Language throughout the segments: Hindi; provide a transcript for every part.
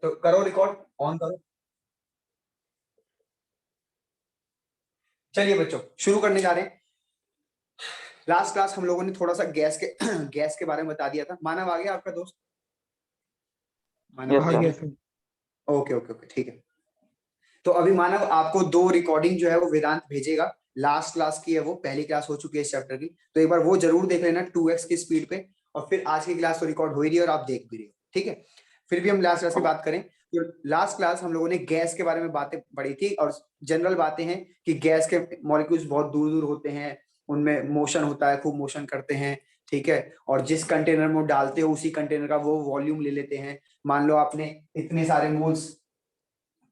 तो करो रिकॉर्ड, ऑन करो। चलिए बच्चों शुरू करने जा रहे हैं। लास्ट क्लास हम लोगों ने थोड़ा सा गैस के गैस के बारे में बता दिया था। मानव आ गया आपका दोस्त? मानव आ गया? ओके ओके ओके ठीक है। तो अभी मानव आपको 2 रिकॉर्डिंग जो है वो वेदांत भेजेगा। लास्ट क्लास की है वो, पहली क्लास हो चुकी है इस चैप्टर की, तो एक बार वो जरूर देख लेना 2x की स्पीड पे। और फिर आज की क्लास तो रिकॉर्ड हो ही रही है और आप देख भी रहे हो, ठीक है। फिर भी हम लास्ट क्लास की बात करें तो लास्ट क्लास हम लोगों ने गैस के बारे में बातें पढ़ी थी, और जनरल बातें हैं कि गैस के मॉलिक्यूल्स बहुत दूर दूर होते हैं, उनमें मोशन होता है, खूब मोशन करते हैं, ठीक है। और जिस कंटेनर में डालते हो उसी कंटेनर का वो वॉल्यूम ले लेते हैं। मान लो आपने इतने सारे मोल्स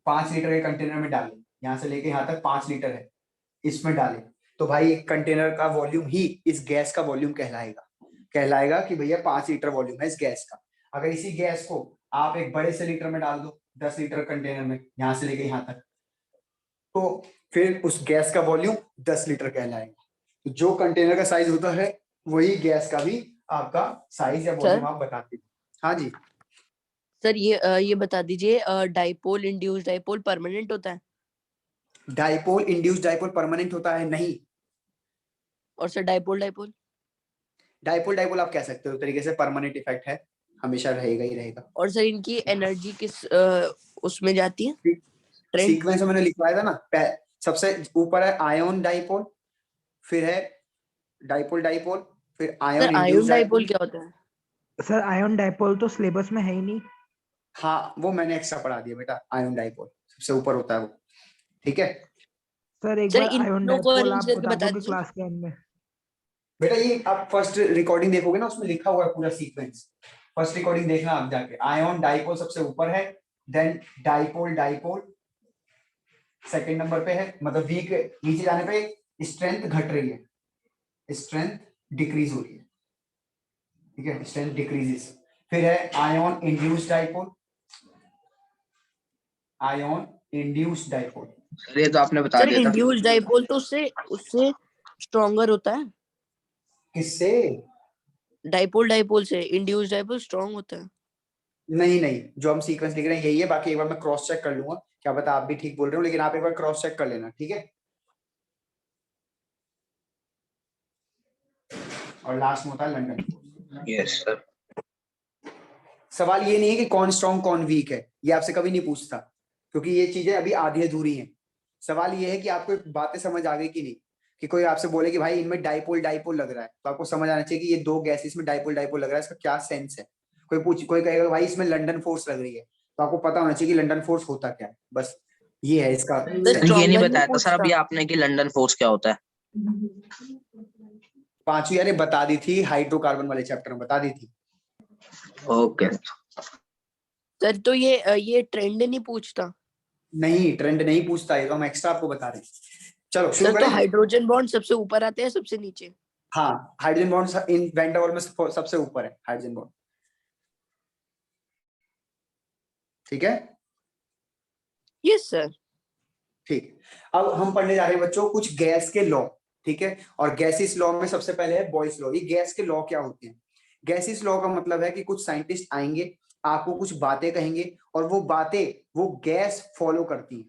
5 लीटर के कंटेनर में डाले, यहाँ से लेके यहाँ तक 5 लीटर है, इसमें डाले, तो भाई एक कंटेनर का वॉल्यूम ही इस गैस का वॉल्यूम कहलाएगा कि भैया 5 लीटर वॉल्यूम है इस गैस का। अगर इसी गैस को आप एक बड़े से लीटर में डाल दो, 10 लीटर कंटेनर में, यहाँ से लेके यहाँ तक, तो फिर उस गैस का वॉल्यूम 10 लीटर कहलाएगा। तो जो कंटेनर का साइज होता है वही गैस का भी आपका साइज या वॉल्यूम आप बताते हैं। हाँ जी सर, ये बता दीजिए, डाइपोल इंड्यूस्ड डाइपोल परमानेंट होता है? डाइपोल इंड्यूस्ड डाइपोल परमानेंट होता है? नहीं। और sir dipole dipole? Dipole dipole आप कह सकते हो तरीके से परमानेंट इफेक्ट है, हमेशा रहेगा ही रहेगा। और सर इनकी एनर्जी किस उसमें जाती है? ट्रेंड सीक्वेंस में मैंने लिखवाया था ना, सबसे ऊपर है आयोन डाइपोल, फिर है डाइपोल डाइपोल, फिर आयोन इंड्यूस्ड डाइपोल डाइपोल। क्या होता है? सर आयोन डाइपोल तो सिलेबस में है ही नहीं। हाँ वो मैंने एक्स्ट्रा पढ़ा दिया बेटा, आयोन डाइपोल सबसे ऊपर होता है वो, ठीक है। सर एक सर बार इन आयोन दोनों को डाइपोल अरेंज आप करके बता बता दो कि दीजिए। क्लास के एंड में। बेटा ये आप फर्स्ट रिकॉर्डिंग देखोगे ना, उसमें लिखा हुआ है पूरा सीक्वेंस। फर्स्ट रिकॉर्डिंग देखना आप जाके, आयोन डाइपोल सबसे ऊपर है, then dipole dipole second number पे है, मतलब वीक नीचे जाने पे स्ट्रेंथ घट रही है, स्ट्रेंथ डिक्रीज हो रही है, ठीक है, स्ट्रेंथ डिक्रीजेस। फिर है ion induced dipole, ion induced dipole. ये तो आपने बता सर दिया था। इंड्यूस्ड डाइपोल तो उससे उससे स्ट्रॉन्गर होता है। किससे? डाइपोल डाइपोल से इंड्यूस्ड डाइपोल स्ट्रॉन्ग होता है। नहीं नहीं, जो हम सीक्वेंस लिख रहे हैं यही है, बाकी एक बार मैं क्रॉस चेक कर लूंगा, क्या पता आप भी ठीक बोल रहे हो, लेकिन आप एक बार क्रॉस चेक कर लेना, ठीक है। और लास्ट में होता है लंदन। Yes sir. सवाल ये नहीं है कि कौन स्ट्रॉन्ग कौन वीक है, ये आपसे कभी नहीं पूछता, क्योंकि ये चीजें अभी आधी अधूरी हैं। सवाल ये है कि आपको बातें समझ आ गई कि नहीं, कि कोई आपसे बोले कि भाई इनमें डाइपोल डाइपोल लग रहा है, तो आपको समझ आना चाहिए कि ये 2 गैसेस में डाइपोल डाइपोल लग रहा है, इसका क्या सेंस है। कोई कहेगा भाई इसमें लंदन फोर्स लग रही है, तो आपको पता होना चाहिए कि लंदन फोर्स होता क्या है, बस ये है इसका सर ये नहीं स्ट्रॉन्गर बताया था सर पूछता। अभी आपने कि लंदन फोर्स क्या होता है। 5वीं अरे बता दी थी, हाइड्रोकार्बन वाले चैप्टर में बता दी थी। ओके सर तो ये ट्रेंड नहीं पूछता? नहीं ट्रेंड नहीं पूछता, ये तो हम एक्स्ट्रा आपको बता रहे हैं। चलो शुरू सर तो करें। हाइड्रोजन बॉन्ड सबसे ऊपर आते हैं सबसे नीचे? हाँ hydrogen bond in van der Waals में सबसे ऊपर है हाइड्रोजन बॉन्ड, ठीक है। Yes sir. ठीक, अब हम पढ़ने जा रहे हैं बच्चों कुछ गैस के लॉ, ठीक है। और गैसिस लॉ में सबसे पहले है बॉयस लॉ। ये गैस के लॉ क्या होते हैं? गैसिस लॉ का मतलब है कि कुछ साइंटिस्ट आएंगे, आपको कुछ बातें कहेंगे, और वो बातें वो गैस फॉलो करती है,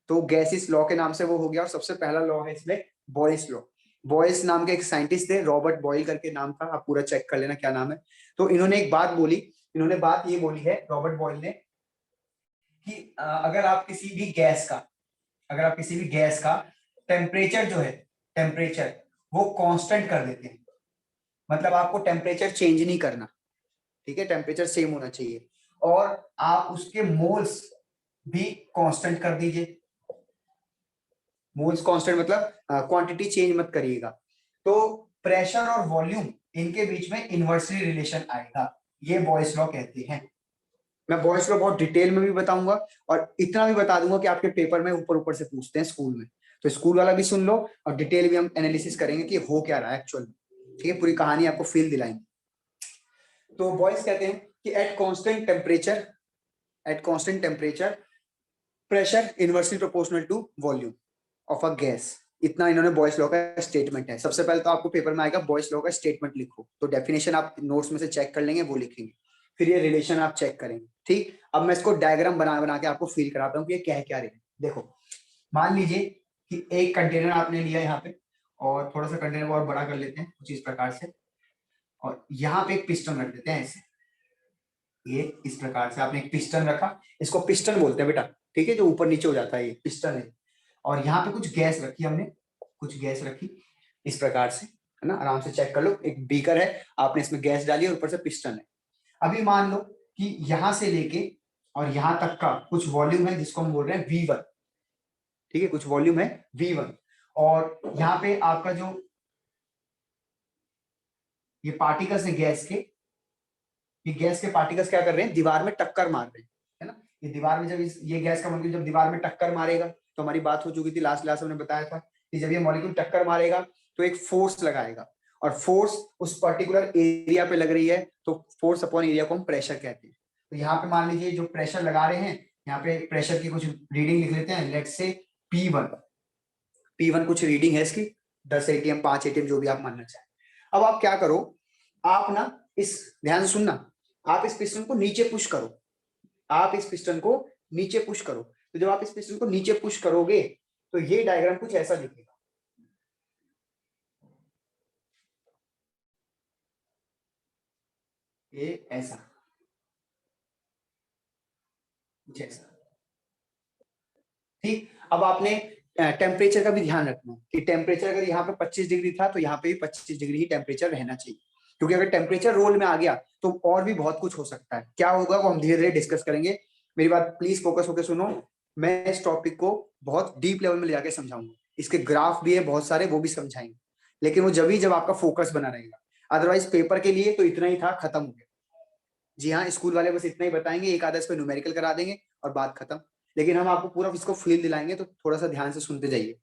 तो गैसिस लॉ के नाम से वो हो गया। और सबसे पहला लॉ है इसमें बॉयस लॉ। बॉयस नाम के एक साइंटिस्ट थे, रॉबर्ट बॉयल करके नाम था, आप पूरा चेक कर लेना क्या नाम है। तो इन्होंने एक बात बोली, इन्होंने बात ये बोली है रॉबर्ट बॉयल ने, कि अगर आप किसी भी गैस का टेम्परेचर जो है, टेम्परेचर वो कांस्टेंट कर देते हैं, मतलब आपको टेम्परेचर चेंज नहीं करना, ठीक है, टेम्परेचर सेम होना चाहिए, और आप उसके मोल्स भी कांस्टेंट कर दीजिए। मोल्स कांस्टेंट मतलब क्वांटिटी चेंज मत करिएगा, तो प्रेशर और वॉल्यूम इनके बीच में इनवर्सली रिलेशन आएगा, ये बॉयस लॉ कहते हैं। मैं बॉयस लॉ बहुत डिटेल में भी बताऊंगा, और इतना भी बता दूंगा कि आपके पेपर में ऊपर ऊपर से पूछते हैं स्कूल में, तो स्कूल वाला भी सुन लो, और डिटेल भी हम एनालिसिस करेंगे कि हो क्या रहा है एक्चुअल में, ठीक है, पूरी कहानी आपको फील दिलाएंगे। तो बॉयस कहते हैं कि at constant temperature pressure inversely proportional to volume of a gas. इतना इन्होंने बॉयस लॉ का स्टेटमेंट है। सबसे पहले तो आपको पेपर में आएगा बॉयस लॉ का स्टेटमेंट लिखो, तो डेफिनेशन आप नोट्स में से चेक कर लेंगे, वो लिखेंगे, फिर ये रिलेशन आप चेक करेंगे, ठीक, अब मैं इसको डायग्राम बना बना के आपको फील कराता हूँ कि ये कह क्या रहे हैं। देखो मान लीजिए कि एक कंटेनर आपने लिया यहाँ पे, और थोड़ा सा कंटेनर को और बड़ा कर लेते हैं कुछ इस प्रकार से, और यहाँ पे एक पिस्टन रख देते हैं ऐसे, ये इस प्रकार से आपने एक पिस्टन रखा, इसको पिस्टन बोलते हैं बेटा, ठीक है, जो ऊपर नीचे हो जाता है ये पिस्टन है। और यहाँ पे कुछ गैस रखी हमने, कुछ गैस रखी इस प्रकार से, है ना, आराम से चेक कर लो, एक बीकर है, आपने इसमें गैस डाली और ऊपर से पिस्टन है। अभी मान लो कि यहाँ से लेके और यहाँ तक का कुछ वॉल्यूम है जिसको हम बोल रहे हैं V1, ठीक है, कुछ वॉल्यूम है V1, और यहाँ पे आपका जो ये पार्टिकल्स है गैस के, ये गैस के पार्टिकल्स क्या कर रहे हैं, दीवार में टक्कर मार रहे हैं, है ना। ये दीवार में जब ये गैस का मॉलिक्यूल जब दीवार में टक्कर मारेगा, तो हमारी बात हो चुकी थी लास्ट क्लास में, हमने बताया था कि जब ये मॉलिक्यूल टक्कर मारेगा तो एक फोर्स लगाएगा, और फोर्स उस पर्टिकुलर एरिया पे लग रही है, तो फोर्स अपॉन एरिया को हम प्रेशर कहते हैं। तो यहाँ पे मान लीजिए जो प्रेशर लगा रहे हैं, यहाँ पे प्रेशर की कुछ रीडिंग लिख लेते हैं, लेट्स से P1 कुछ रीडिंग है इसकी 10 atm 5 atm जो भी आप मानना चाहें। अब आप क्या करो, आप ना इस, ध्यान से सुनना, आप इस पिस्टन को नीचे पुश करो, आप इस पिस्टन को नीचे पुश करो। तो जब आप इस पिस्टन को नीचे पुश करोगे तो ये डायग्राम कुछ ऐसा दिखेगा, ये ऐसा, कुछ ऐसा, ठीक। अब आपने टेम्परेचर का भी ध्यान रखना कि टेम्परेचर अगर यहाँ पे 25 डिग्री था तो यहाँ पे भी 25 डिग्री ही टेम्परेचर रहना चाहिए, क्योंकि अगर टेम्परेचर रोल में आ गया तो और भी बहुत कुछ हो सकता है। क्या होगा वो हम धीरे धीरे डिस्कस करेंगे, मेरी बात प्लीज फोकस होकर सुनो, मैं इस टॉपिक को बहुत डीप लेवल में ले जाके समझाऊंगा, इसके ग्राफ भी है बहुत सारे, वो भी समझाएंगे, लेकिन वो जब आपका फोकस बना रहेगा। अदरवाइज पेपर के लिए तो इतना ही था, खत्म हो गया। जी हाँ, स्कूल वाले बस इतना ही बताएंगे, एक आधा इस पे न्यूमेरिकल करा देंगे और बात खत्म, लेकिन हम आपको पूरा इसको फील दिलाएंगे, तो थोड़ा सा ध्यान से सुनते जाइए।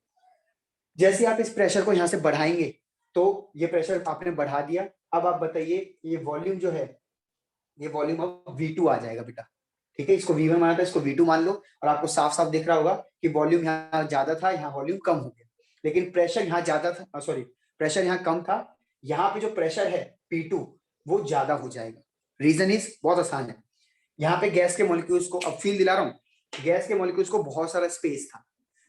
जैसे आप इस प्रेशर को यहाँ से बढ़ाएंगे, तो ये प्रेशर आपने बढ़ा दिया, अब आप बताइए ये वॉल्यूम जो है, ये वॉल्यूम अब V2 आ जाएगा बेटा, ठीक है, इसको V1 माना था, इसको V2 मान लो, और आपको साफ साफ दिख रहा होगा कि वॉल्यूम यहाँ ज्यादा था, यहाँ वॉल्यूम कम हो गया, लेकिन प्रेशर यहाँ ज्यादा था, सॉरी प्रेशर यहाँ कम था, यहाँ पे जो प्रेशर है P2 वो ज्यादा हो जाएगा। रीजन इज बहुत आसान है, यहाँ पे गैस के मॉलिक्यूल्स को, अब फील दिला रहा हूँ, गैस के मॉलिक्यूल्स को बहुत सारा स्पेस था,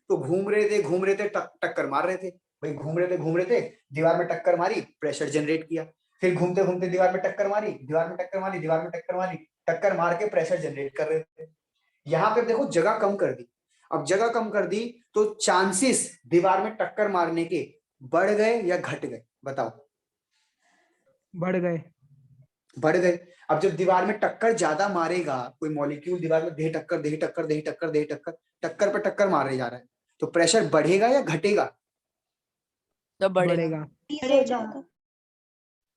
तो घूम रहे थे टक्कर मार रहे थे, भाई घूम रहे थे, दीवार में टक्कर मारी, प्रेशर जनरेट किया, फिर घूमते घूमते दीवार में टक्कर मारी, दीवार में टक्कर मारी, दीवार में टक्कर मारी, टक्कर मार के प्रेशर जनरेट कर रहे थे। यहाँ पे देखो जगह कम कर दी, अब जगह कम कर दी तो चांसेस दीवार में टक्कर मारने के बढ़ गए या घट गए, बताओ। बढ़ गए। बढ़ गए। अब जब दीवार में टक्कर ज्यादा मारेगा कोई मॉलिक्यूल, दीवार में दे टक्कर टक्कर पर टक्कर मारे जा रहा है, तो प्रेशर बढ़ेगा या घटेगा? तो बढ़ेगा। बढ़ेगा।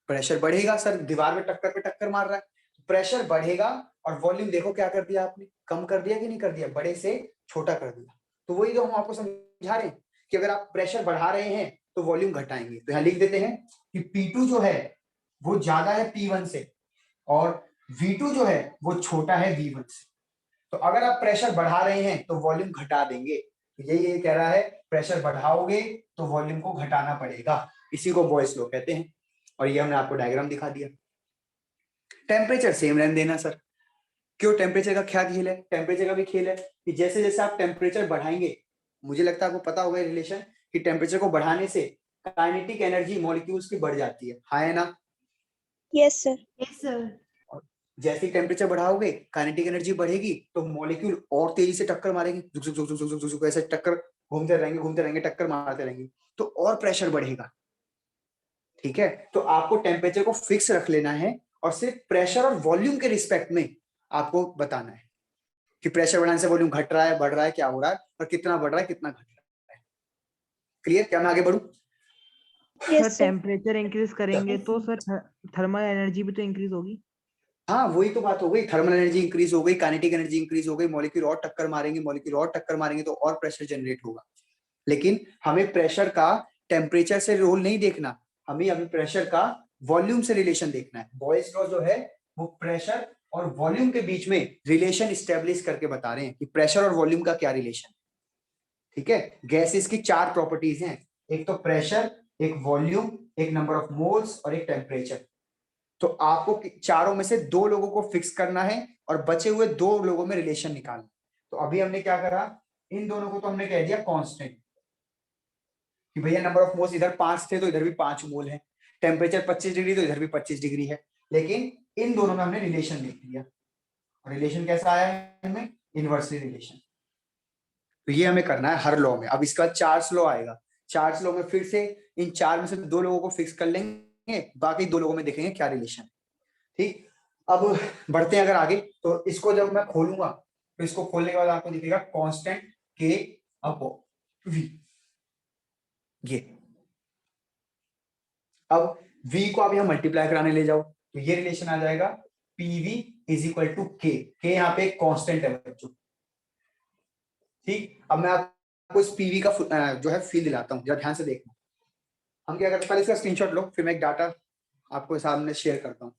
प्रेशर बढ़ेगा सर, दीवार में टक्कर पे टक्कर मार रहा है, प्रेशर बढ़ेगा, और वॉल्यूम देखो क्या कर दिया आपने, कम कर दिया कि नहीं कर दिया, बड़े से छोटा कर दिया। तो वही तो हम आपको समझा रहे हैं कि अगर आप प्रेशर बढ़ा रहे हैं तो वॉल्यूम घटाएंगे। तो यहाँ लिख देते हैं कि P2 जो है वो ज्यादा है P1 से, और V2 जो है वो छोटा है V1 से। तो अगर आप प्रेशर बढ़ा रहे हैं तो वॉल्यूम घटा देंगे, तो यही कह रहा है, प्रेशर बढ़ाओगे तो वॉल्यूम को घटाना पड़ेगा, इसी को बॉयस लॉ कहते हैं। और ये हमने आपको डायग्राम दिखा दिया। टेम्परेचर सेम रहने देना सर, क्यों? टेम्परेचर का क्या खेल है? टेम्परेचर का भी खेल है कि जैसे जैसे आप टेम्परेचर बढ़ाएंगे, मुझे लगता है आपको पता होगा रिलेशन कि टेम्परेचर को बढ़ाने से काइनेटिक एनर्जी मॉलिक्यूल्स की बढ़ जाती है, हाँ है ना? Yes sir. जैसे ही टेम्परेचर बढ़ाओगे काइनेटिक एनर्जी बढ़ेगी, तो मॉलिक्यूल और तेजी से टक्कर मारेंगे, झुक झुक झुक झुक झुक झुक ऐसे टक्कर घूमते रहेंगे, टक्कर मारते रहेंगे, तो और प्रेशर बढ़ेगा। ठीक है, तो आपको टेम्परेचर को फिक्स रख लेना है, और सिर्फ प्रेशर और वॉल्यूम के रिस्पेक्ट में आपको बताना है कि प्रेशर बढ़ाने से वॉल्यूम घट रहा है, बढ़ रहा है, क्या हो रहा है, और कितना बढ़ रहा है, कितना घट रहा है। क्लियर? क्या मैं आगे बढ़ूं? सर टेम्परेचर इंक्रीज करेंगे तो सर थर्मल एनर्जी भी तो इंक्रीज होगी। हाँ, वही तो बात हो गई, थर्मल एनर्जी इंक्रीज हो गई, काइनेटिक एनर्जी इंक्रीज हो गई, मॉलिक्यूल और टक्कर मारेंगे तो और प्रेशर जनरेट होगा। लेकिन हमें प्रेशर का टेम्परेचर से रोल नहीं देखना, हमें अभी प्रेशर का वॉल्यूम से रिलेशन देखना है। बॉयस लॉ जो है वो प्रेशर और वॉल्यूम के बीच में रिलेशन स्टेब्लिश करके बता रहे हैं कि प्रेशर और वॉल्यूम का क्या रिलेशन है। ठीक है, गैसेस की 4 प्रॉपर्टीज हैं, एक तो प्रेशर, एक वॉल्यूम, एक नंबर ऑफ मोल्स और एक टेम्परेचर। तो आपको चारों में से 2 लोगों को फिक्स करना है और बचे हुए 2 लोगों में रिलेशन निकालना। तो अभी हमने क्या करा, इन दोनों को तो हमने कह दिया कांस्टेंट कि भैया नंबर ऑफ मोल्स इधर 5 थे तो इधर भी 5 मोल है, टेम्परेचर 25 डिग्री तो इधर भी 25 डिग्री है, लेकिन इन दोनों में हमने रिलेशन लिख दिया और रिलेशन कैसा आया है इनमें, इनवर्सली रिलेशन। तो ये हमें करना है हर लॉ में। अब इसका चार्ल्स लॉ आएगा, चार्ल्स लॉ में फिर से इन 4 में से 2 लोगों को फिक्स कर लेंगे, बाकी 2 लोगों में देखेंगे क्या रिलेशन है। ठीक, अब बढ़ते हैं अगर आगे, तो इसको जब मैं खोलूंगा तो इसको खोलने के बाद आपको दिखेगा कांस्टेंट के अपॉन वी। ये अब v को आप यहां मल्टीप्लाई कराने ले जाओ तो ये रिलेशन आ जाएगा pv is equal to k। यहाँ पे कांस्टेंट है बच्चों। ठीक, अब मैं आपको इस pv का जो है फील दिलाता हूं, जरा ध्यान से देखना। हम क्या करते हैं, पहले इसका स्क्रीनशॉट लो, फिर मैं एक डाटा आपको सामने शेयर करता हूँ।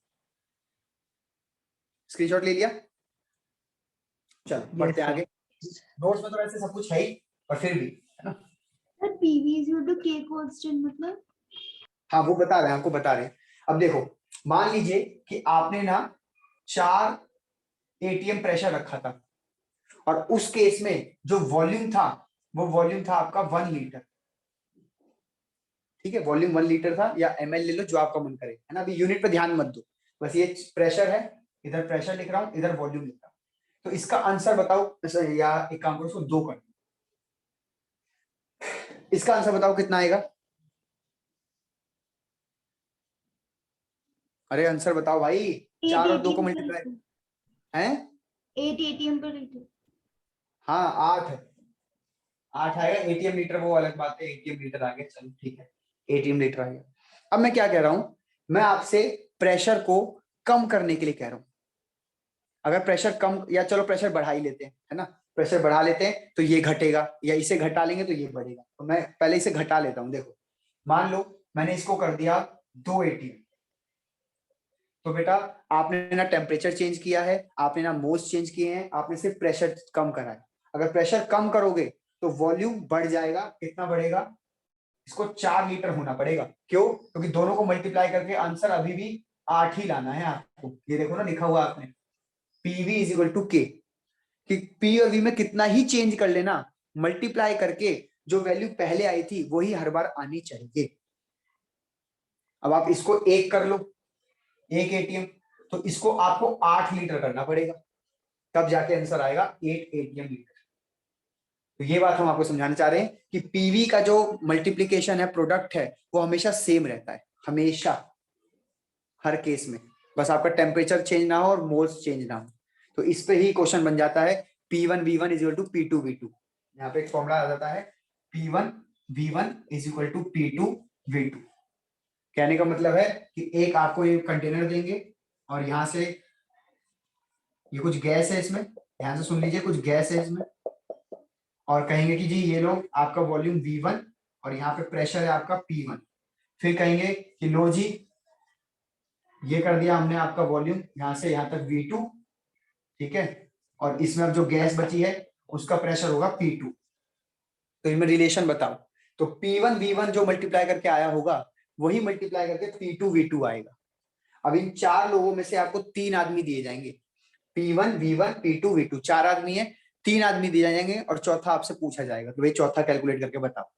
स्क्रीनशॉट ले लिया, चलो बढ़ते हैं आगे। नोट्स में तो वैसे सब कुछ है ही, पर फिर भी है ना। Sir PV is equal to K constant मतलब? हाँ वो बता रहे हैं, आपको बता रहे हैं। अब देखो, मान लीजिए कि आपने ना 4 एटीएम प्रेशर रखा था और उस केस में जो वॉल्यूम था वो वॉल्यूम था आपका 1 लीटर। ठीक है, वॉल्यूम 1 लीटर था, या एमएल ले लो जो आपका मन करे, है ना। अभी यूनिट पे ध्यान मत दो, बस ये प्रेशर है, इधर प्रेशर लिख रहा हूं, इधर वॉल्यूम लिख रहा हूं। तो इसका आंसर बताओ, या एक काम करो, इसको 2 कर, इसका आंसर बताओ कितना आएगा। अरे आंसर बताओ भाई, 4 और 2 को मल्टीप्लाई है 8 एटीएम पर लीटर। हाँ 8 आएगा। एटीएम लीटर वो अलग बात है, एटीएम लीटर आ गया, चलो ठीक है, एटीएम लीटर आ गया। अब मैं क्या कह रहा हूं, मैं आपसे प्रेशर को कम करने के लिए कह रहा हूं। अगर प्रेशर कम, या चलो प्रेशर बढ़ा ही लेते हैं, है ना, प्रेशर बढ़ा लेते हैं तो ये घटेगा, या इसे घटा लेंगे तो ये बढ़ेगा। तो मैं पहले इसे घटा लेता हूं। देखो मान लो मैंने इसको कर दिया 2 एटीएम, तो बेटा आपने ना टेम्परेचर चेंज किया है, आपने ना मोल्स चेंज किए हैं, आपने सिर्फ प्रेशर कम करा है। अगर प्रेशर कम करोगे तो वॉल्यूम बढ़ जाएगा। कितना बढ़ेगा, इसको 4 लीटर होना पड़ेगा। क्यों, क्योंकि दोनों को मल्टीप्लाई करके आंसर अभी भी 8 ही लाना है आपको। ये देखो ना लिखा हुआ आपने, पीवी इज इक्वल टू के, कि पी और वी में कितना ही चेंज कर लेना, मल्टीप्लाई करके जो वैल्यू पहले आई थी वही हर बार आनी चाहिए। अब आप इसको 1 कर लो, 1 एटीएम, तो इसको आपको 8 लीटर करना पड़ेगा, तब जाके आंसर आएगा 8 एटीएम लीटर। तो ये बात हम आपको समझाना चाह रहे हैं कि पीवी का जो मल्टीप्लीकेशन है, प्रोडक्ट है, वो हमेशा सेम रहता है, हमेशा, हर केस में। बस आपका टेम्परेचर चेंज ना हो और मोल्स चेंज ना हो। तो इस पे ही क्वेश्चन बन जाता है P1 V1 is equal to P2 V2। यहाँ पे एक फॉर्मूला आ जाता है P1 V1 is equal to P2 V2। कहने का मतलब है कि एक आपको ये कंटेनर देंगे और यहाँ से ये कुछ गैस है इसमें, ध्यान से सुन लीजिए, कुछ गैस है इसमें, और कहेंगे कि जी ये लो आपका वॉल्यूम V1 और यहाँ पे प्रेशर है आपका P1। फिर कहेंगे कि लो जी ये कर दिया हमने आपका वॉल्यूम यहाँ से यहाँ तक V2, ठीक है, और इसमें अब जो गैस बची है उसका प्रेशर होगा P2। तो इनमें रिलेशन बताओ। तो P1 V1 जो मल्टीप्लाई करके आया होगा वही मल्टीप्लाई करके P2 V2 आएगा। अब इन 4 लोगों में से आपको 3 आदमी दिए जाएंगे, P1 V1 P2 V2, 4 आदमी है, 3 आदमी दिए जाएंगे और चौथा आपसे पूछा जाएगा कि भाई चौथा कैलकुलेट करके बताओ।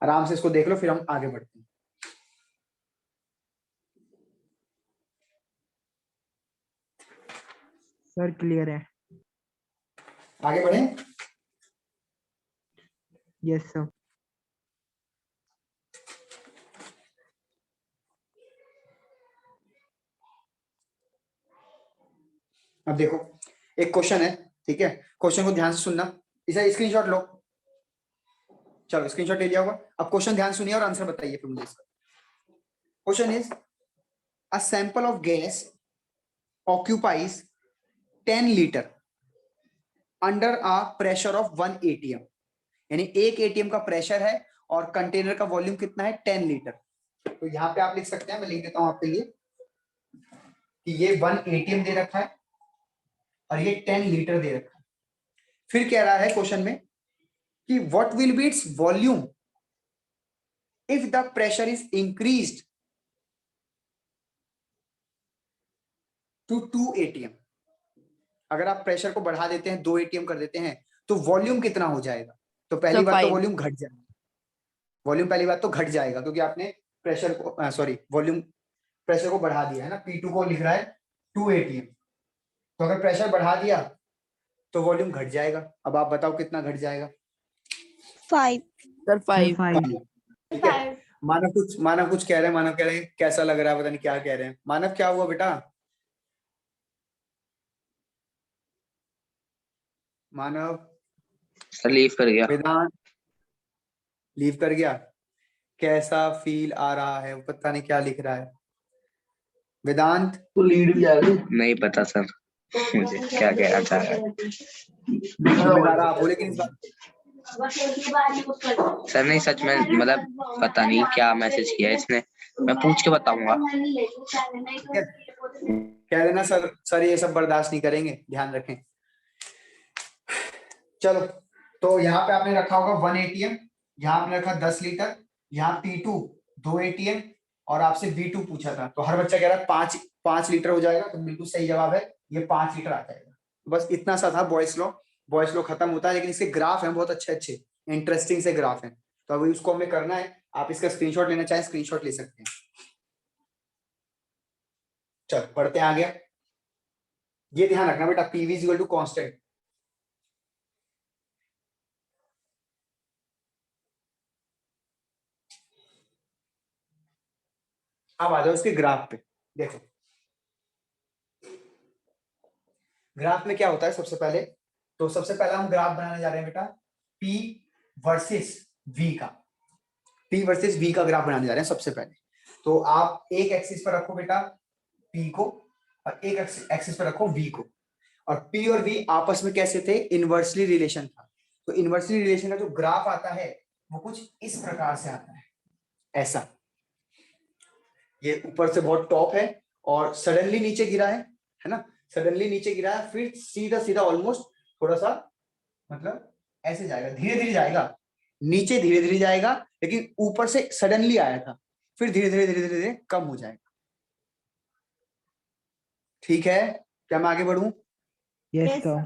आराम से इसको देख लो, फिर हम आगे बढ़ते हैं। सर क्लियर है। आगे बढ़े। Yes sir. अब देखो एक क्वेश्चन है, ठीक है, क्वेश्चन को ध्यान से सुनना, इसे स्क्रीनशॉट लो। चलो स्क्रीनशॉट ले लिया होगा। अब क्वेश्चन ध्यान सुनिए और आंसर बताइए फिर मुझे इसका। Question is a sample of gas occupies 10 litre under a pressure of 1 ATM. यानी 1 एटीएम का प्रेशर है और कंटेनर का वॉल्यूम कितना है, 10 लीटर। तो यहाँ पे आप लिख सकते हैं, मैं लिख देता हूं आपके लिए कि ये 1 एटीएम दे रखा है और ये 10 लीटर दे रखा है। फिर कह रहा है क्वेश्चन में कि what will be its volume if the pressure is increased to 2 ATM. अगर आप प्रेशर को बढ़ा देते हैं 2 एटीएम कर देते हैं तो वॉल्यूम कितना हो जाएगा? तो पहली सर बात तो 5। वॉल्यूम घट जाएगा, वॉल्यूम पहली बात तो घट जाएगा क्योंकि आपने प्रेशर को सॉरी वॉल्यूम प्रेशर को बढ़ा दिया है ना, P2 को लिख रहा है 2 एटीएम, तो अगर प्रेशर बढ़ा दिया तो वॉल्यूम घट जाएगा। अब आप बताओ कितना घट जाएगा? 5 सर 5। 5 ठीक है। मानव कुछ कह रहे हैं, मानव कह रहे हैं कैसा लग रहा है, पता नहीं क्या कह रहे हैं। मानव क्या हुआ बेटा? मानव सर लीव कर गया। वेदांत लीव कर गया। कैसा फील आ रहा है, पता नहीं क्या लिख रहा है। वेदांत तो लीड भी जाएगा। नहीं पता सर मुझे क्या कहना चाह रहा है। जिम्मेदार आप हो, लेकिन इस बात सर नहीं सच में मतलब पता नहीं क्या मैसेज किया है इसने, मैं पूछ के बताऊंगा। कह देना सर ये सब बर्दाश्त नहीं करेंगे, ध्यान रखें। चलो, तो यहाँ पे आपने रखा होगा 1 एटीएम, यहाँ आपने रखा 10 लीटर, यहाँ P2 2 एटीएम और आपसे V2 पूछा था, तो हर बच्चा कह रहा है 5 लीटर हो जाएगा, तो बिल्कुल सही जवाब है, ये 5 लीटर आ जाएगा। बस इतना सा था बॉयस लॉ खत्म होता है, लेकिन इसके ग्राफ हैं बहुत अच्छे इंटरेस्टिंग से ग्राफ हैं, तो अभी उसको हमें करना है। आप इसका स्क्रीनशॉट लेना चाहें स्क्रीनशॉट ले सकते हैं। चल बढ़ते हैं आगे। ये ध्यान रखना बेटा, PV is equal to constant. अब आ जाओ इसके ग्राफ पे। देखो ग्राफ में क्या होता है, सबसे पहले हम ग्राफ बनाने जा रहे हैं बेटा P वर्सेस V का। P वर्सेस V का ग्राफ बनाने जा रहे हैं सबसे पहले। तो आप एक एक्सिस पर रखो बेटा P को और एक एक्सिस पर रखो V को, और P और V आपस में कैसे थे? इनवर्सली रिलेशन था। तो इनवर्सली रिलेशन का जो ग्राफ आता है वो कुछ इस प्रकार से आता है, ऐसा। ये ऊपर से बहुत टॉप है और सडनली नीचे गिरा है ना, सडनली नीचे गिरा है, फिर सीधा ऑलमोस्ट थोड़ा सा मतलब ऐसे जाएगा, धीरे धीरे जाएगा नीचे, धीरे धीरे जाएगा, लेकिन ऊपर से सडनली आया था, फिर धीरे धीरे कम हो जाएगा। ठीक है, क्या मैं आगे बढ़ूं? Yes sir.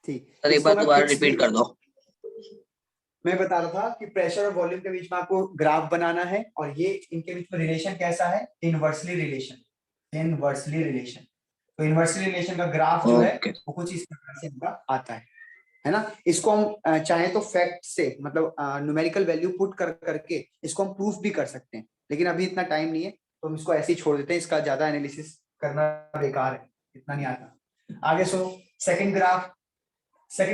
ठीक, सर एक बार दोबारा रिपीट कर दो। मैं बता रहा था कि प्रेशर और वॉल्यूम के बीच में आपको ग्राफ बनाना है, और ये इनके बीच में रिलेशन कैसा है? Inversely relation. तो इनवर्सली रिलेशन का ग्राफ जो है वो कुछ इस प्रकार से इनका आता है ना। इसको हम चाहे तो फैक्ट से मतलब न्यूमेरिकल वैल्यू पुट करके इसको हम प्रूफ भी कर सकते हैं, लेकिन अभी इतना टाइम नहीं है तो हम इसको ऐसे ही छोड़ देते हैं, इसका ज्यादा एनालिसिस करना बेकार है, इतना नहीं आता। आगे सुनो, सेकंड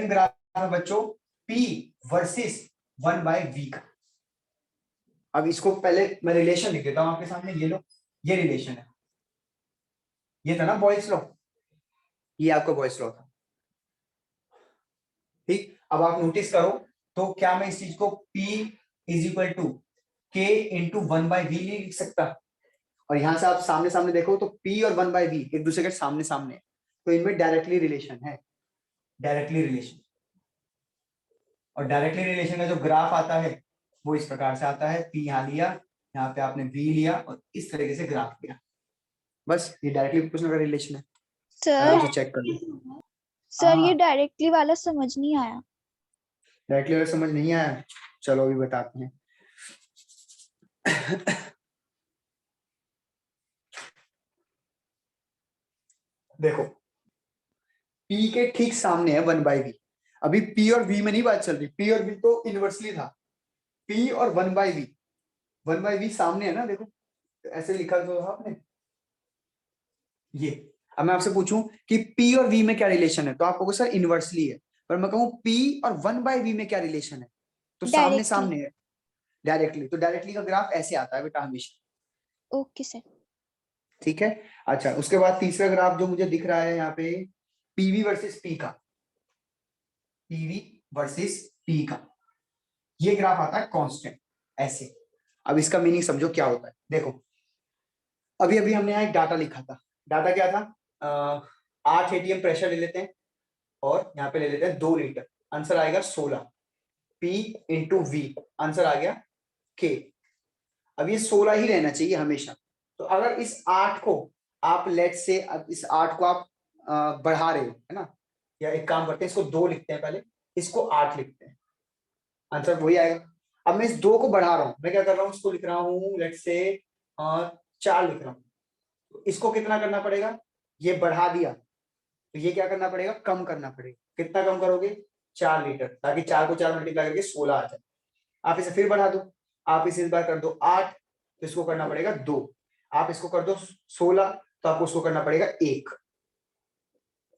ग्राफ है बच्चों P वर्सेस 1/V का। अब इसको पहले मैं रिलेशन लिख देता हूं आपके सामने, ये लो, ये रिलेशन है, ये था ना बॉयस लॉ, ये आपका बॉयस लॉ था। ठीक, अब आप नोटिस करो तो क्या मैं इस चीज को P is equal to K into 1/V नहीं लिख सकता? और यहां से आप सामने सामने देखो तो P और 1/V एक दूसरे के सामने सामने है, तो इनमें डायरेक्टली रिलेशन है, डायरेक्टली रिलेशन। और डायरेक्टली रिलेशन का जो ग्राफ आता है वो इस प्रकार से आता है, P यहाँ लिया, यहाँ पे आपने V लिया और इस तरीके से ग्राफ लिया। बस ये डायरेक्टली प्रोपोर्शनल का रिलेशन है, आराम से चेक कर लो। सर ये डायरेक्टली वाला समझ नहीं आया। डायरेक्टली वाला समझ नहीं आया? चलो अभी बताते हैं। देखो P के ठीक सामने है 1/V। अभी P और V में नहीं बात चल रही, P और V तो इनवर्सली था, P और 1/V सामने है ना, देखो ऐसे लिखा तो आपने ये। अब मैं आपसे पूछूं कि P और V में क्या रिलेशन है, तो आप कहोगे सर इनवर्सली है, पर मैं कहूं P और 1/V में क्या रिलेशन है, तो सामने सामने है, डायरेक्टली। तो डायरेक्टली का ग्राफ ऐसे आता है बेटा हमेशा। Okay sir. ठीक है, अच्छा उसके बाद तीसरा ग्राफ जो मुझे दिख रहा है यहाँ पे PV वर्सेस P का, PV वर्सेस P का, ये ग्राफ आता है कांस्टेंट ऐसे। अब इसका मीनिंग समझो क्या होता है। देखो अभी अभी हमने यहाँ एक डाटा लिखा था, डाटा क्या था? 8 एटीएम प्रेशर ले लेते हैं और यहाँ पे ले लेते हैं 2 लीटर, आंसर आएगा 16। P इंटू V, आंसर आ गया K। अब ये 16 ही रहना चाहिए हमेशा, तो अगर इस 8 को आप लेट से अब इस 8 को आप बढ़ा रहे हो, है ना, या एक काम करते हैं, इसको 2 लिखते हैं पहले, इसको 8 लिखते हैं, आंसर वही आएगा। अब मैं इस 2 को बढ़ा रहा हूँ, मैं क्या कर रहा हूँ, इसको लिख रहा हूँ लेट से 4 लिख रहा हूँ, तो इसको कितना करना पड़ेगा, ये बढ़ा दिया तो ये क्या करना पड़ेगा, कम करना पड़ेगा। कितना कम करोगे, 4 लीटर, ताकि 4 को 4 मल्टीप्लाई करके 16 आ जाए। आप इसे फिर बढ़ा दो, आप इसे इस बार कर दो 8, तो इसको करना पड़ेगा 2, आप इसको कर दो 16, तो आपको इसको करना पड़ेगा 1,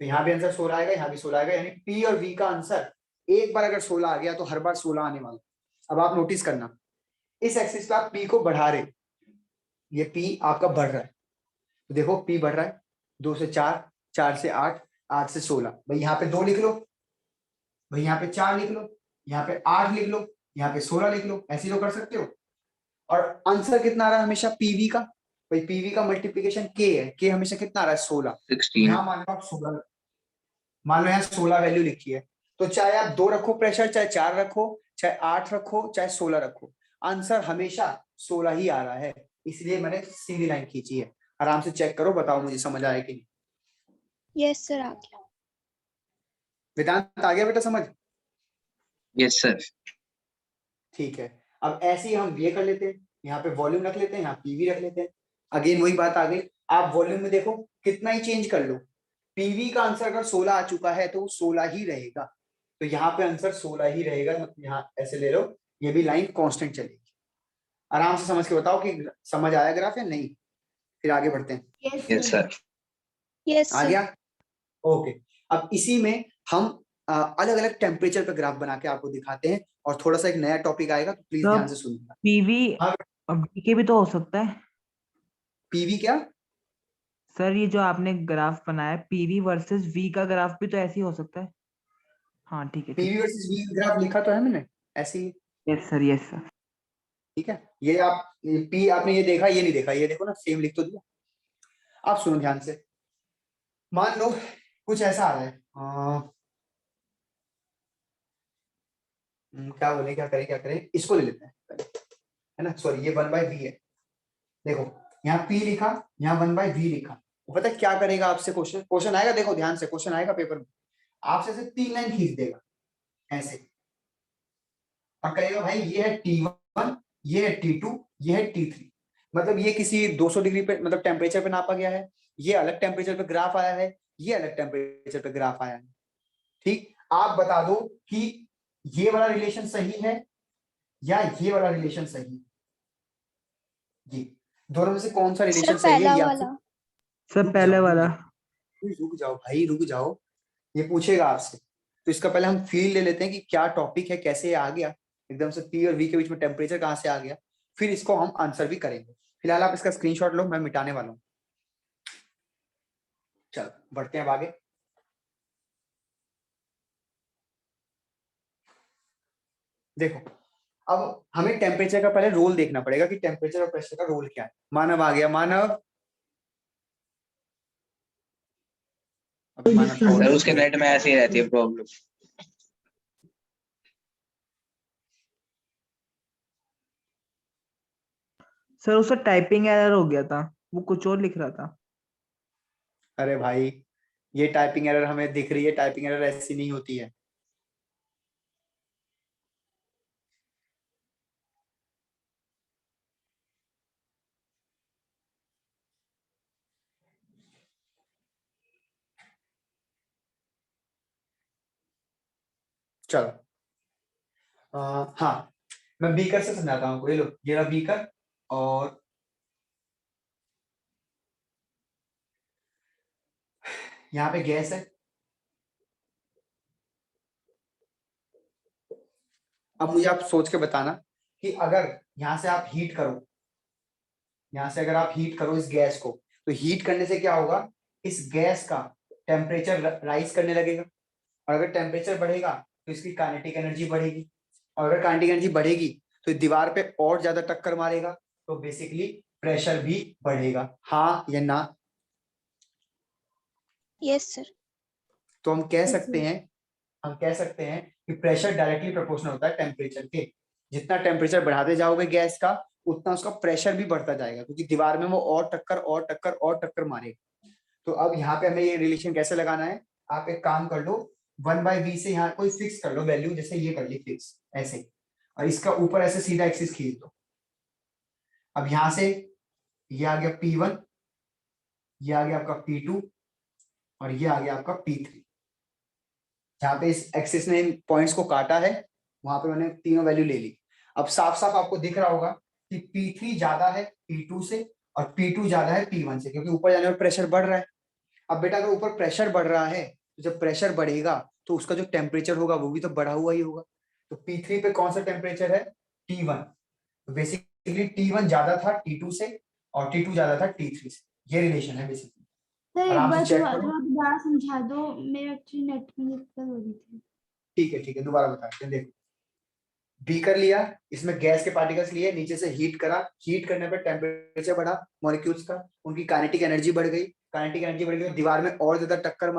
तो यहाँ भी आंसर 16 आएगा, यहाँ भी 16 आएगा, यानी पी और वी का आंसर एक बार अगर 16 आ गया तो हर बार 16 आने वाला। अब आप नोटिस करना, इस एक्सिस पे आप पी को बढ़ा रहे, ये पी आपका बढ़ रहा है, तो देखो पी बढ़ रहा है, 2 से 4, 4 से 8, 8 से 16, भाई यहाँ पे 2 लिख लो, भाई यहाँ पे 4 लिख लो, यहाँ पे 8 लिख लो, यहाँ पे 16 लिख लो, ऐसे तो कर सकते हो। और आंसर कितना आ रहा है हमेशा पीवी का, भाई पीवी का मल्टीप्लिकेशन के है, के हमेशा कितना आ रहा है 16, 16 यहाँ मान लो आप 16, मान लो यहाँ 16 वैल्यू लिखी है, तो चाहे आप 2 रखो प्रेशर, चाहे 4 रखो, चाहे 8 रखो, चाहे 16 रखो, आंसर हमेशा 16 ही आ रहा है, इसलिए मैंने सीधी लाइन खींची है। आराम से चेक करो, बताओ मुझे समझ आया कि नहीं। यस सर, आ गया। वेदांत आ गया बेटा समझ? Yes sir. ठीक है, अब ऐसे ही हम ये कर लेते हैं, यहाँ पे वॉल्यूम रख लेते हैं, यहाँ पीवी रख लेते हैं, अगेन वही बात आ गई, आप वॉल्यूम में देखो कितना ही चेंज कर लो, पीवी का आंसर अगर 16 आ चुका है तो 16 ही रहेगा, तो यहाँ पे आंसर 16 ही रहेगा, मतलब यहाँ ऐसे ले लो, ये भी लाइन कांस्टेंट चलेगी। आराम से समझ के बताओ कि समझ आया ग्राफ या नहीं, फिर आगे बढ़ते हैं। Yes sir. यस आ सर। गया, ओके। अब इसी में हम अलग अलग टेम्परेचर पे ग्राफ बना के आपको दिखाते हैं, और थोड़ा सा एक नया टॉपिक आएगा, तो प्लीज ध्यान से सुनिएगा। पीवी हाँ। अब डीके भी तो हो सकता है पीवी क्या? सर, ये जो आपने ग्राफ बनाया पीवी वर्सेस वी का ग्राफ भी तो ऐसे ही हो सकता है। हाँ ठीक है, पीवी वर्सेस वी ग्राफ लिखा तो है मैंने ऐसे ही, यस सर, यस सर। ठीक है। ये आप पी आपने ये देखा, ये नहीं देखा, ये देखो ना, सेम लिख तो दिया। आप सुनो ध्यान से, मान लो कुछ ऐसा आ रहा है, क्या बोले, क्या करें, इसको ले लेते हैं, है ना, सॉरी ये 1/v है, देखो यहाँ p लिखा, यहाँ 1/v लिखा, वो पता है क्या करेगा आपसे, क्वेश्चन आएगा, देखो ध्यान से, क्वेश्चन आएगा पेपर में, आपसे ऐसे 3 लाइन खींच देगा ऐसे, और कहेगा भाई ये है T1, ये है T2, ये है T3, मतलब ये किसी 200 डिग्री पे, मतलब टेम्परेचर पे नापा गया है, ये अलग टेम्परेचर पे ग्राफ आया है, ये अलग टेम्परेचर पे ग्राफ आया है, ठीक। आप बता दो कि ये वाला रिलेशन सही है या ये वाला रिलेशन सही है, जी दोनों में से कौन सा रिलेशन सर सही पहला है, ये वाला। सर रुक पहले जाओ, वाला। रुक जाओ भाई, रुक जाओ, ये पूछेगा आपसे, तो इसका पहले हम फील ले लेते हैं कि क्या टॉपिक है, कैसे ये आ गया एकदम से, पी और वी के बीच में टेम्परेचर कहाँ से आ गया, फिर इसको हम आंसर भी करेंगे। फिलहाल आप इसका स्क्रीनशॉट लो, मैं मिटाने वाला हूँ। चलो बढ़ते हैं अब आगे। देखो अब हमें टेम्परेचर का पहले रोल देखना पड़ेगा कि टेम्परेचर और प्रेशर का रोल क्या है। मानव आ गया, मानव सर उसके नेट में ऐसे ही रहती है प्रॉब्लम। सर उसका टाइपिंग एरर हो गया था, वो कुछ और लिख रहा था। अरे भाई ये टाइपिंग एरर हमें दिख रही है, टाइपिंग एरर ऐसी नहीं होती है। चलो हाँ मैं बीकर से समझाता हूँ, ये लो ये रहा बीकर, और यहाँ पे गैस है, अब मुझे आप सोच के बताना कि अगर यहाँ से आप हीट करो, यहाँ से अगर आप हीट करो इस गैस को, तो हीट करने से क्या होगा, इस गैस का टेम्परेचर राइज करने लगेगा, और अगर टेम्परेचर बढ़ेगा तो इसकी काइनेटिक एनर्जी बढ़ेगी, और अगर काइनेटिक एनर्जी बढ़ेगी तो दीवार पे और ज्यादा टक्कर मारेगा, तो बेसिकली प्रेशर भी बढ़ेगा। हाँ या ना? Yes sir. तो हम कह सकते हैं कि प्रेशर डायरेक्टली प्रोपोर्शनल होता है टेम्परेचर के, जितना टेम्परेचर बढ़ाते जाओगे गैस का उतना उसका प्रेशर भी बढ़ता जाएगा, क्योंकि दीवार में वो और टक्कर मारेगा। तो अब यहाँ पे हमें ये रिलेशन कैसे लगाना है, आप एक काम कर लो, 1/v से यहाँ कोई फिक्स कर लो वैल्यू, जैसे ये कर ली फिक्स ऐसे, और इसका ऊपर ऐसे सीधा एक्सिस खींच दो। अब यहाँ से ये आ गया P1, ये आ गया आपका P2 और ये आ गया आपका P3। जहाँ पे इस एक्सिस ने इन पॉइंट्स को काटा है वहां पे मैंने तीनों वैल्यू ले ली। अब साफ साफ आपको दिख रहा होगा कि P3 ज्यादा है P2 से और P2 ज्यादा है P1 से, क्योंकि ऊपर जाने पर प्रेशर बढ़ रहा है। अब बेटा अगर ऊपर प्रेशर बढ़ रहा है तो जब प्रेशर बढ़ेगा तो उसका जो टेम्परेचर होगा वो भी तो बढ़ा हुआ ही होगा। तो P3 पे कौन सा टेम्परेचर है, T1। तो बेसिकली T1 ज्यादा था T2 से और T2 ज्यादा था T3 से, ये रिलेशन है बेसिकली। सर एक आराम से बार चेक दोबारा करो। दोबारा समझा दो, मेरे एक्चुअली नेट में दिक्कत हो रही थी। ठीक है दोबारा बताते हैं। देखो बीकर लिया, इसमें गैस के पार्टिकल्स लिए, नीचे से हीट करा, हीट करने पर टेम्परेचर बढ़ा मॉलिक्यूल्स का, उनकी काइनेटिक एनर्जी बढ़ गई, काइनेटिक एनर्जी बढ़ गई तो दीवार में और ज्यादा टक्कर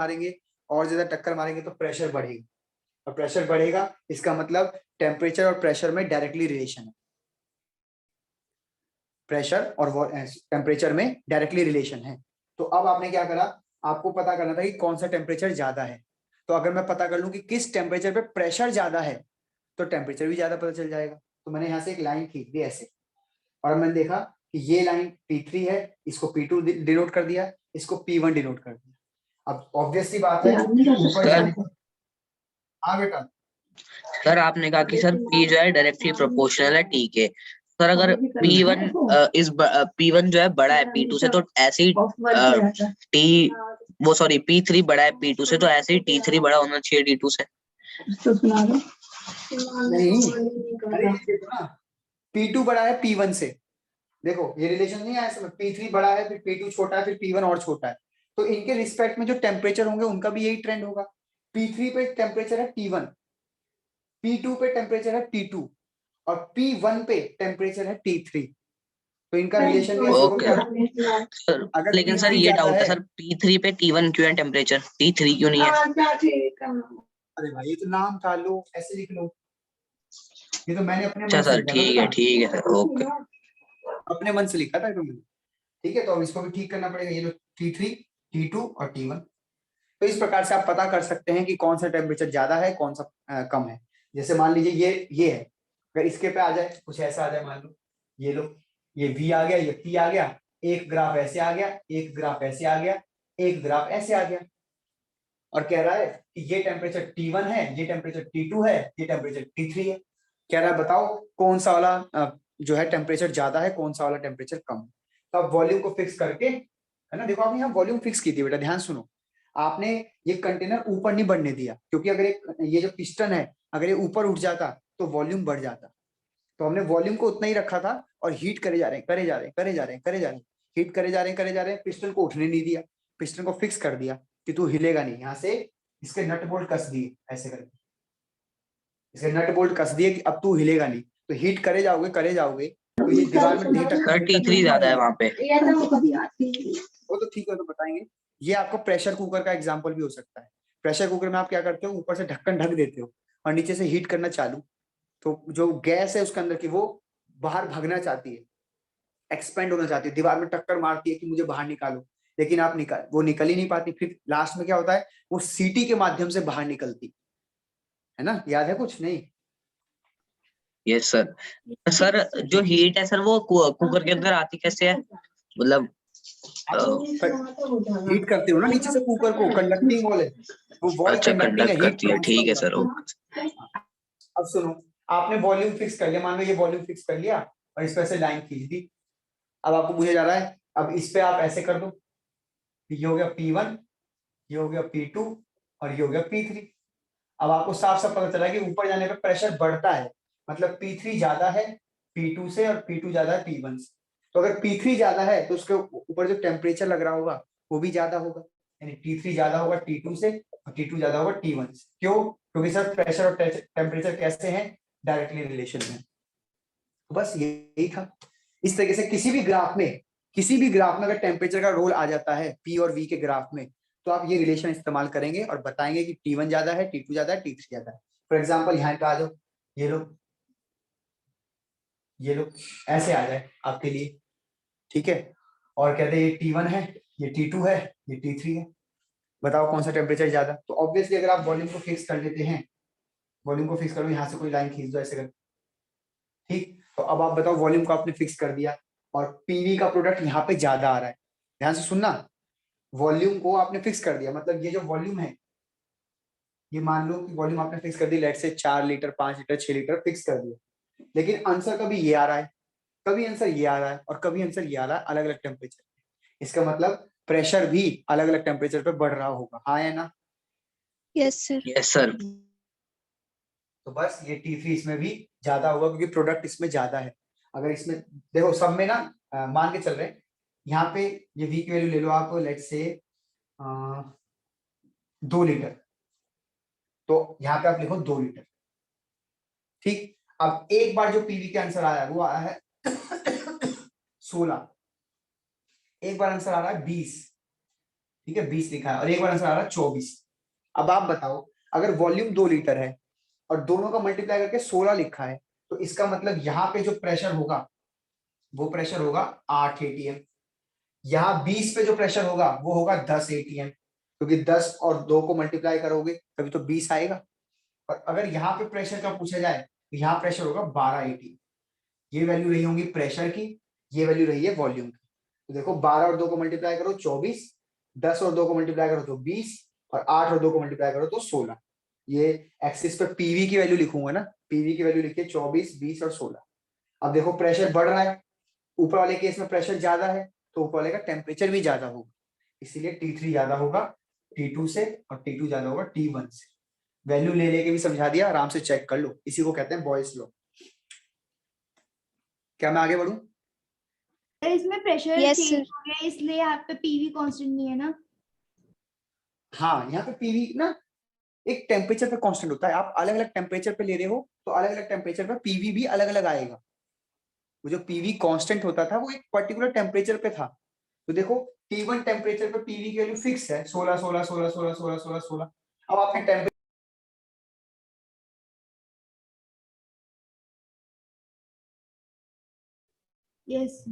मारेंगे तो प्रेशर बढ़ेगा, और प्रेशर बढ़ेगा इसका मतलब टेम्परेचर और प्रेशर में डायरेक्टली रिलेशन है। प्रेशर और टेम्परेचर में डायरेक्टली रिलेशन है। तो अब आपने क्या करा, आपको पता करना था कि कौन सा टेम्परेचर ज्यादा है। तो अगर मैं पता कर लूं कि किस टेम्परेचर पे प्रेशर ज्यादा है तो टेम्परेचर भी ज्यादा पता चल जाएगा। तो मैंने यहाँ से एक लाइन खींच दी ऐसे, और मैंने देखा कि ये लाइन P3 है, इसको P2 डिनोट कर दिया, इसको P1 डिनोट कर दिया। अब ऑब्वियस सी बात है ऊपर जाने पर, हाँ बेटा सर आपने कहा कि सर P जो है डायरेक्टली प्रोपोर्शनल है, ठीक है सर। अगर P1 जो है बड़ा है P2 से, तो ऐसे ही P3 बड़ा है P2 से, तो ऐसे ही T3 बड़ा होना चाहिए T2 से। नहीं, अरे ये देखो ना, P2 बड़ा है P1 से, देखो ये रिलेशन नहीं आया समझ, P3 बड़ा है फिर P2 छोटा है फिर P1 और छोटा है, तो इनके रिस्पेक्ट में जो टेम्परेचर होंगे उनका भी यही ट्रेंड होगा। P3 पे टेम्परेचर है T1, P2 पे टेम्परेचर है T2 और P1 पे टेम्परेचर है T3, तो इनका रिलेशन भी ऐसे होगा। सर अगर लेकिन सर P3 ये ज्यादा डाउट है है, सर, P3 पे T1 क्यों है टेम्परेचर, T3 क्यों नहीं है? अरे भाई ये तो नाम था, लो ऐसे लिख लो, ये तो मैंने अपने अच्छा मन से सर, लिखा था ठीक बेटा, है सर, ओके। अपने मन से लिखा था तो मैंने। ठीक है, तो अब इसको भी ठीक करना पड़ेगा, ये लो T3 T2 और T1। तो इस प्रकार से आप पता कर सकते हैं कि कौन सा टेम्परेचर ज्यादा है कौन सा कम है। जैसे मान लीजिए ये है, अगर इसके पे आ जाए कुछ ऐसा आ जाए, मान लो ये लो, ये V आ गया, ये P आ गया, एक ग्राफ ऐसे आ गया, एक ग्राफ ऐसे आ गया, एक ग्राफ ऐसे आ गया, और कह रहा है कि ये टेम्परेचर T1 है, ये टेम्परेचर T2 है, ये टेम्परेचर T3 है। कह रहा है बताओ कौन सा वाला जो है टेम्परेचर ज्यादा है, कौन सा वाला टेम्परेचर कम है। तो आप वॉल्यूम को फिक्स करके, है ना, देखो आपने यहाँ वॉल्यूम फिक्स की थी बेटा, ध्यान सुनो, आपने ये कंटेनर ऊपर नहीं बढ़ने दिया, क्योंकि अगर ये जो पिस्टन है अगर ये ऊपर उठ जाता तो वॉल्यूम बढ़ जाता। तो हमने वॉल्यूम को उतना ही रखा था और हीट करे जा रहे हैं, हीट करे जा रहे हैं, पिस्टन को उठने नहीं दिया, पिस्टन को फिक्स कर दिया कि तू हिलेगा नहीं। यहाँ से इसके नट बोल्ट कस दिए, ऐसे करके इसके नट बोल्ट कस दिए कि अब तू हिलेगा नहीं, तो हीट करे जाओगे तो ये दीवार में सर T3 ज्यादा है वहाँ पे। वो तो ठीक है, तो बताएंगे। ये आपको प्रेशर कुकर का एग्जांपल भी हो सकता है। प्रेशर कुकर में आप क्या करते हो, ऊपर से ढक्कन ढक देते हो और नीचे से हीट करना चालू, तो जो गैस है उसके अंदर की वो बाहर भागना चाहती है, एक्सपेंड होना चाहती है, दीवार में टक्कर मारती है कि मुझे बाहर निकालो, लेकिन आप वो निकल ही नहीं पाती। फिर लास्ट में क्या होता है, वो सीटी के माध्यम से बाहर निकलती है ना, याद है कुछ नहीं? Yes sir. सर जो हीट है सर वो कुकर के अंदर आती कैसे है, मतलब हीट करते हो ना नीचे से कुकर को, कंडक्टिंग वॉल है वो, वॉल अच्छा कंडक्टिंग है, कंडक्ट हीट करती है, ठीक है सर, ओके। अब सुनो, आपने वॉल्यूम फिक्स कर लिया, मान लो ये वॉल्यूम फिक्स कर लिया और इस पे से लाइन खींच दी। अब आपको पूछा जा रहा है, अब इस पे आप ऐसे कर दो, ये हो गया P1, ये हो गया P2 और ये हो गया P3। अब आपको साफ साफ पता चला कि ऊपर जाने पे प्रेशर बढ़ता है, मतलब P3 ज्यादा है P2 से और P2 ज्यादा है P1 से। तो अगर P3 ज्यादा है तो उसके ऊपर जो टेम्परेचर लग रहा होगा वो भी ज्यादा होगा, यानी T3 ज्यादा होगा T2 से और T2 ज्यादा होगा T1 से। क्यों? क्योंकि सर प्रेशर और टेम्परेचर कैसे हैं, डायरेक्टली रिलेशन में। तो बस यही था। इस तरीके से किसी भी ग्राफ में अगर टेम्परेचर का रोल आ जाता है P और V के ग्राफ में, तो आप ये रिलेशन इस्तेमाल करेंगे और बताएंगे कि T1 ज्यादा है, T2 ज्यादा है, T3 ज्यादा है। फॉर एग्जाम्पल यहाँ पे आ जाओ, ये लो, ये लो ऐसे आ जाए आपके लिए, ठीक है। और कहते हैं ये T1 है, ये T2 है, ये T3 है, बताओ कौन सा टेम्परेचर ज्यादा। तो ऑब्वियसली अगर आप वॉल्यूम को फिक्स कर लेते हैं, वॉल्यूम को फिक्स करो, यहाँ से कोई लाइन खींच दो ऐसे कर, ठीक। तो अब आप बताओ वॉल्यूम को आपने फिक्स कर दिया और पीवी का प्रोडक्ट यहाँ पे ज्यादा आ रहा है, ध्यान से सुनना, वॉल्यूम को आपने फिक्स कर दिया, मतलब ये जो वॉल्यूम है, ये मान लो कि वॉल्यूम आपने फिक्स कर दी, लेट से 4 लीटर 5 लीटर 6 लीटर फिक्स कर दिया, लेकिन आंसर कभी ये आ रहा है, कभी आंसर ये आ रहा है और कभी आंसर ये आ रहा है अलग अलग टेम्परेचर। इसका मतलब प्रेशर भी अलग अलग टेम्परेचर पे बढ़ रहा होगा, हाँ या ना। Yes, sir. Yes sir. तो बस ये T3 इसमें भी ज्यादा होगा क्योंकि प्रोडक्ट इसमें ज्यादा है। अगर इसमें देखो सब में ना मान के चल रहे हैं, यहाँ पे ये V की वैल्यू ले लो आप, लेट से 2 लीटर, तो यहाँ पे आप लिखो 2 लीटर, ठीक। अब एक बार जो पीवी के आंसर आया वो आया है 16, एक बार आंसर आ रहा है 20, ठीक है 20 लिखा है, और एक बार आंसर आ रहा है 24। अब आप बताओ अगर वॉल्यूम 2 लीटर है और दोनों का मल्टीप्लाई करके 16 लिखा है, तो इसका मतलब यहाँ पे जो प्रेशर होगा वो प्रेशर होगा 8 atm, यहाँ 20 पे जो प्रेशर होगा वो होगा 10 atm, क्योंकि 10 और 2 को मल्टीप्लाई करोगे तभी तो 20 आएगा। और अगर यहाँ पे प्रेशर का पूछा जाए तो यहाँ प्रेशर होगा 12 atm। ये वैल्यू रही होंगी प्रेशर की, ये वैल्यू रही है वॉल्यूम की। तो देखो 12 और 2 को मल्टीप्लाई करो 24, 10 और 2 को मल्टीप्लाई करो तो 20, और 8 और 2 को मल्टीप्लाई करो तो 16। ये एक्सिस पे पीवी की वैल्यू लिखूंगा ना, पीवी की वैल्यू लिखिए 24, 20 और 16। अब देखो प्रेशर बढ़ रहा है, ऊपर वाले केस में प्रेशर ज्यादा है तो ऊपर वाले का टेम्परेचर भी ज्यादा होगा, इसीलिए T3 ज्यादा होगा T2 से और T2 ज्यादा होगा T1 से। वैल्यू ले लेके भी समझा दिया, आराम से चेक कर लो, इसी को कहते हैं बॉयज लॉ। क्या मैं आगे बढ़ूं? सर इसमें प्रेशर Yes, चेंज sir. हो गया इसलिए यहाँ पे पीवी कांस्टेंट नहीं है ना। हाँ, यहाँ पे पीवी ना एक टेम्परेचर पे कांस्टेंट होता है, आप अलग अलग टेम्परेचर पे ले रहे हो तो अलग अलग टेम्परेचर पे पीवी भी अलग अलग आएगा। वो जो पीवी कांस्टेंट होता था वो एक पर्टिकुलर टेम्परेचर पे था। तो देखो T1 टेम्परेचर पे पीवी की वैल्यू फिक्स है 16 16 16 16 16 16 16। अब आपने टेम्परेचर यस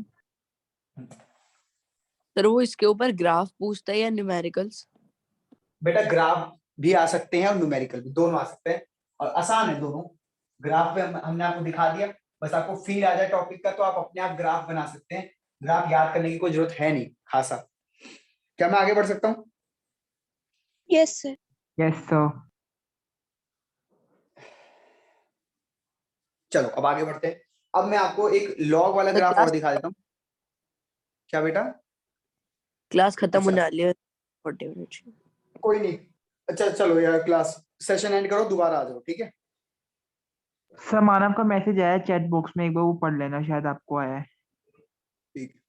सर वो इसके ऊपर ग्राफ पूछता है या न्यूमेरिकल्स? बेटा ग्राफ भी आ सकते हैं और न्यूमेरिकल भी, दोनों आ सकते हैं और आसान है दोनों। ग्राफ पे हमने आपको दिखा दिया, बस आपको फील आ जाए टॉपिक का तो आप अपने आप ग्राफ बना सकते हैं, ग्राफ याद करने की कोई जरूरत है नहीं खासा। क्या मैं आगे बढ़ सकता हूँ? Yes, sir. Yes sir. चलो अब आगे बढ़ते हैं। अब मैं आपको एक लॉग वाला सर, ग्राफ और क्लास दिखा देता हूँ। क्या बेटा? क्लास खत्म अच्छा। होने वाली है 40 मिनट। कोई नहीं, अच्छा चलो यार क्लास सेशन एंड करो, दोबारा आ जाओ, ठीक है। सर मानव का मैसेज आया चैट बॉक्स में, एक बार वो पढ़ लेना, शायद आपको आया है। ठीक।